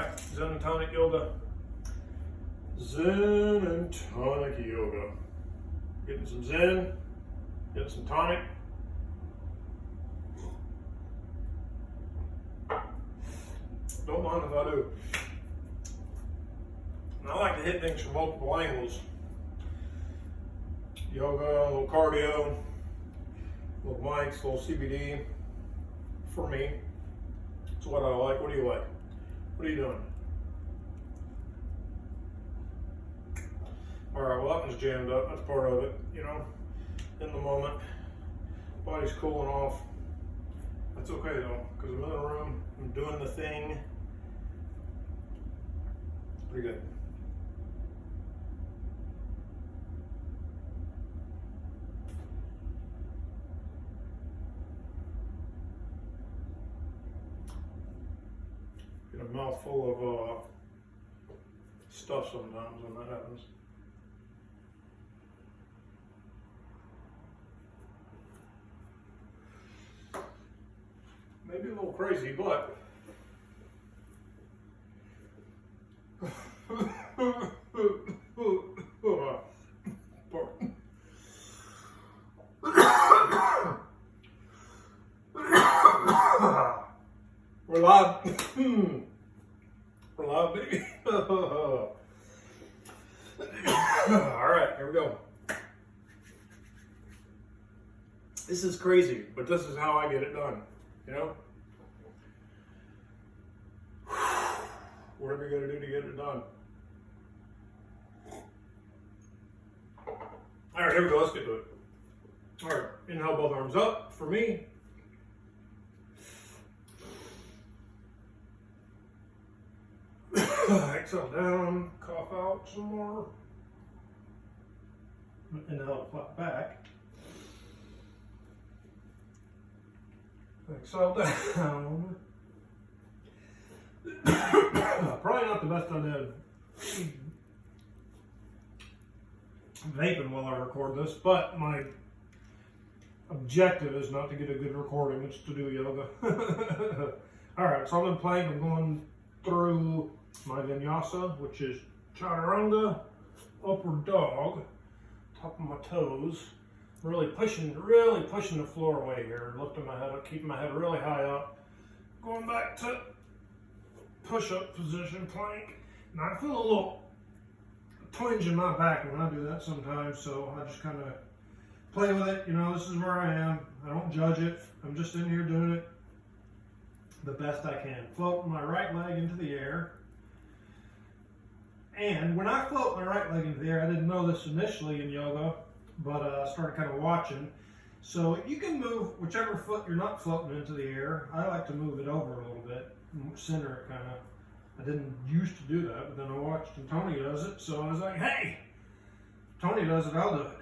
Alright, Zen and Tonic Yoga. Zen and Tonic Yoga. Getting some Zen, getting some tonic. Don't mind if I do. And I like to hit things from multiple angles. Yoga, a little cardio, little mics, a little CBD. For me, it's what I like. What do you like? What are you doing? All right, well, that one's jammed up. That's part of it, you know, in the moment. Body's cooling off. That's okay though, because I'm in the room, I'm doing the thing. Pretty good. Get a mouthful of stuff sometimes when that happens. Maybe a little crazy, but we're live. We're live, baby. All right, here we go. This is crazy, but this is how I get it done, you know? Whatever you gotta do to get it done. All right, here we go, let's get to it. All right, inhale both arms up for me. Exhale down, cough out some more. Inhale, flat back. Exhale down. Probably not the best idea vaping while I record this, but my objective is not to get a good recording, it's to do yoga. Alright, so I'm in plank. I'm going through my vinyasa, which is chaturanga, upward dog, top of my toes. Really pushing the floor away here, lifting my head up, keeping my head really high up. Going back to push-up position, plank. And I feel a little twinge in my back when I do that sometimes, so I just kind of play with it. You know, this is where I am. I don't judge it. I'm just in here doing it the best I can. Float my right leg into the air. And when I float my right leg into the air, I didn't know this initially in yoga, but I started kind of watching. So you can move whichever foot you're not floating into the air. I like to move it over a little bit, center it kind of. I didn't used to do that, but then I watched and Tony does it, so I was like, hey, if Tony does it, I'll do it.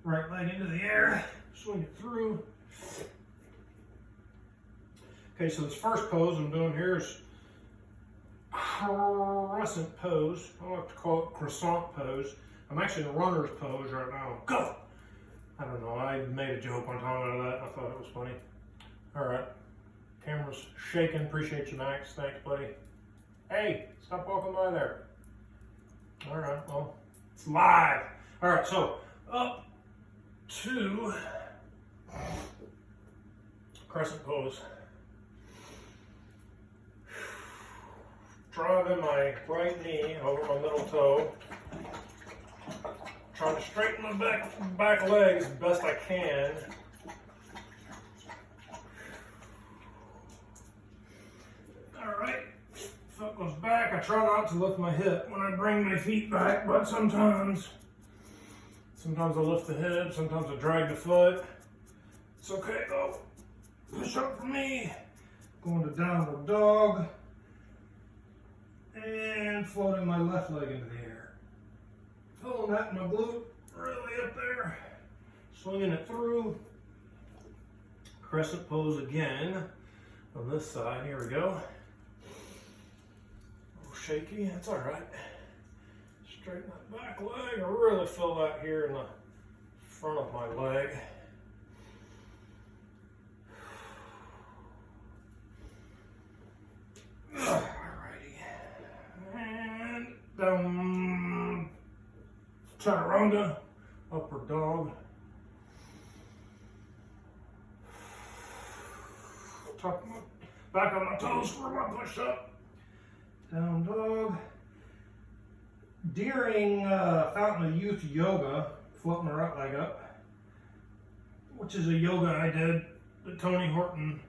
Right leg into the air, swing it through. Okay, so this first pose I'm doing here is crescent pose. I like to call it croissant pose. I'm actually in a runner's pose right now. Go! I don't know, I made a joke one time out of that. I thought it was funny. All right, camera's shaking. Appreciate you, Max. Thanks, buddy. Hey, stop walking by there. All right, well, it's live. All right, so up to crescent pose. Driving my right knee over my middle toe. Trying to straighten my back leg as best I can. All right, foot goes back. I try not to lift my hip when I bring my feet back, but sometimes I lift the hip, sometimes I drag the foot. It's okay though. Push up for me. Going to downward dog. And floating my left leg into the air. Feeling that in my glute, really up there. Swinging it through. Crescent pose again on this side. Here we go. A little shaky, that's all right. Straighten that back leg. I really feel that here in the front of my leg. All down, chaturanga, upward dog. Back on my toes for my push up. Down dog. During Fountain of Youth Yoga, float my right leg up, which is a yoga I did that Tony Horton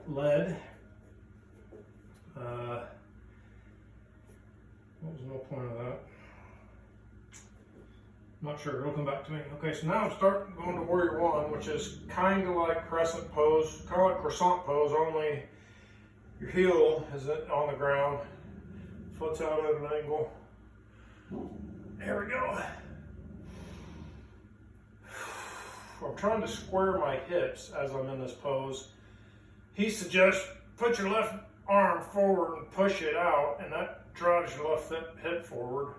led. What was the whole point of that? I'm not sure, it'll come back to me. Okay, so now I'm starting going to Warrior One, which is kind of like crescent pose, kind of like croissant pose, only your heel is on the ground, foot's out at an angle. There we go. I'm trying to square my hips as I'm in this pose. He suggests put your left arm forward and push it out, and that drives your left hip forward.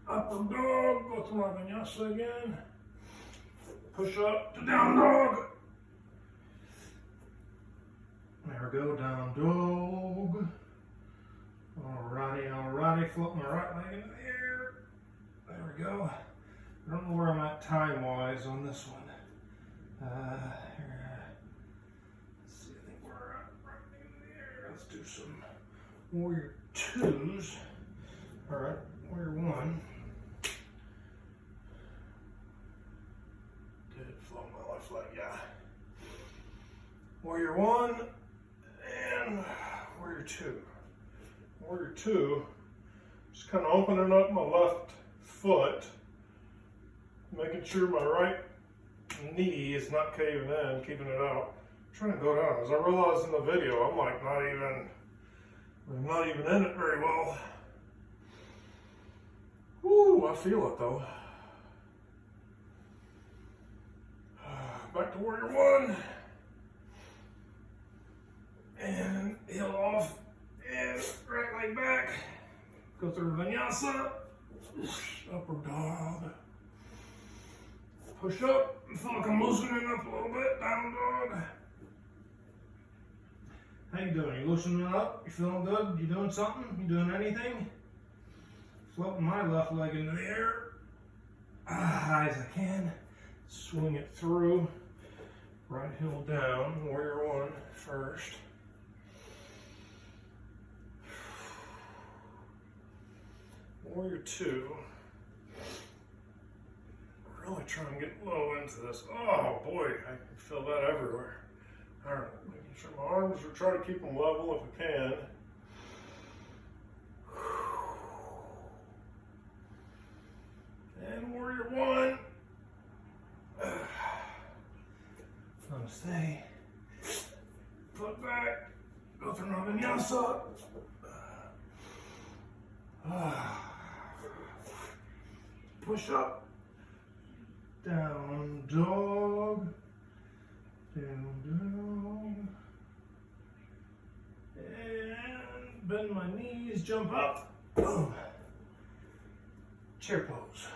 Upper dog, go to my vinyasa again. Push up to down dog. There we go, down dog. Alrighty, float my right leg in the air. There we go. I don't know where I'm at time-wise on this one. Here. Let's see, I think we're right in the air. Let's do some Warrior Twos. Alright, Warrior One. Did float my left leg, yeah. Warrior One and Warrior Two. Warrior Two, just kind of opening up my left foot, making sure my right knee is not caving in, keeping it out. I'm trying to go down. As I realized in the video, I'm like not even in it very well. Woo, I feel it though. Back to Warrior One. And heel off. And right leg back. Go through vinyasa. Upper dog. Push up. I feel like I'm loosening up a little bit. Down dog. How you doing? You loosening up? You feeling good? You doing something? You doing anything? Floating my left leg into the air. High as I can. Swing it through. Right heel down. Warrior One first. Warrior Two. Really try and get low into this. Oh boy, I can feel that everywhere. Alright, making sure my arms are trying to keep them level if I can. And Warrior One. Namaste. Foot back. Go through my vinyasa. Push up. Down dog. Down. And bend my knees, jump up. Boom. Chair pose.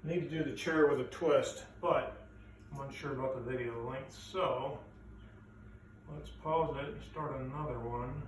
I need to do the chair with a twist, but I'm unsure about the video length, so let's pause it and start another one.